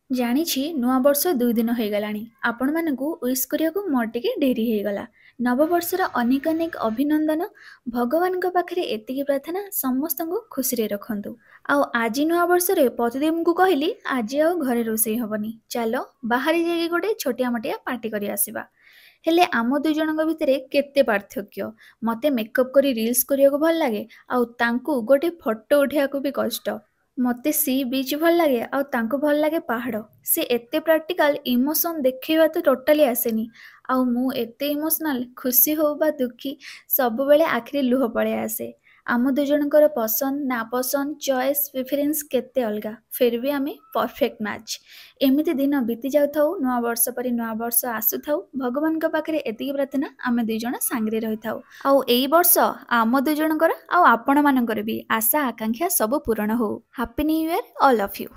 ଜାଣିଛି ନୂଆ ବର୍ଷ 2 ଦିନ ହେଇଗଲାଣି। ଆପଣମାନଙ୍କୁ ୱିଶ୍ କରିବାକୁ ମୋର ଟିକେ ଡେରି ହେଇଗଲା। ନବବର୍ଷର ଅନେକ ଅନେକ ଅଭିନନ୍ଦନ। ଭଗବାନଙ୍କ ପାଖରେ ଏତିକି ପ୍ରାର୍ଥନା ସମସ୍ତଙ୍କୁ ଖୁସିରେ ରଖନ୍ତୁ। ଆଉ ଆଜି ନୂଆ ବର୍ଷରେ ପତିଦେବଙ୍କୁ କହିଲି ଆଜି ଆଉ ଘରେ ରୋଷେଇ ହବନି, ଚାଲ ବାହାରି ଯାଇକି ଗୋଟେ ଛୋଟିଆ ମୋଟିଆ ପାର୍ଟି କରି ଆସିବା। ହେଲେ ଆମ ଦୁଇ ଜଣଙ୍କ ଭିତରେ କେତେ ପାର୍ଥକ୍ୟ। ମୋତେ ମେକଅପ୍ କରି ରିଲ୍ସ କରିବାକୁ ଭଲ ଲାଗେ, ଆଉ ତାଙ୍କୁ ଗୋଟେ ଫଟୋ ଉଠାଇବାକୁ ବି କଷ୍ଟ। ମୋତେ ସି ବିଚ୍ ଭଲ ଲାଗେ, ଆଉ ତାଙ୍କୁ ଭଲ ଲାଗେ ପାହାଡ଼। ସେ ଏତେ ପ୍ରାକ୍ଟିକାଲ, ଇମୋସନ୍ ଦେଖେଇବା ତ ଟୋଟାଲି ଆସେନି। ଆଉ ମୁଁ ଏତେ ଇମୋସନାଲ, ଖୁସି ହଉ ବା ଦୁଃଖୀ, ସବୁବେଳେ ଆଖିରେ ଲୁହ ପଳେଇ ଆସେ। ଆମ ଦୁଇ ଜଣଙ୍କର ପସନ୍ଦ, ନାପସନ୍ଦ, ଚଏସ୍, ପ୍ରିଫରେନ୍ସ କେତେ ଅଲଗା, ଫିର୍ ବି ଆମେ ପରଫେକ୍ଟ ମ୍ୟାଚ୍। ଏମିତି ଦିନ ବିତି ଯାଉଥାଉ, ନୂଆ ବର୍ଷ ପରେ ନୂଆ ବର୍ଷ ଆସୁଥାଉ। ଭଗବାନଙ୍କ ପାଖରେ ଏତିକି ପ୍ରାର୍ଥନା ଆମେ ଦୁଇ ଜଣ ସାଙ୍ଗରେ ରହିଥାଉ। ଆଉ ଏଇ ବର୍ଷ ଆମ ଦୁଇ ଜଣଙ୍କର ଆଉ ଆପଣମାନଙ୍କର ବି ଆଶା ଆକାଂକ୍ଷା ସବୁ ପୂରଣ ହଉ। Happy new year all of you.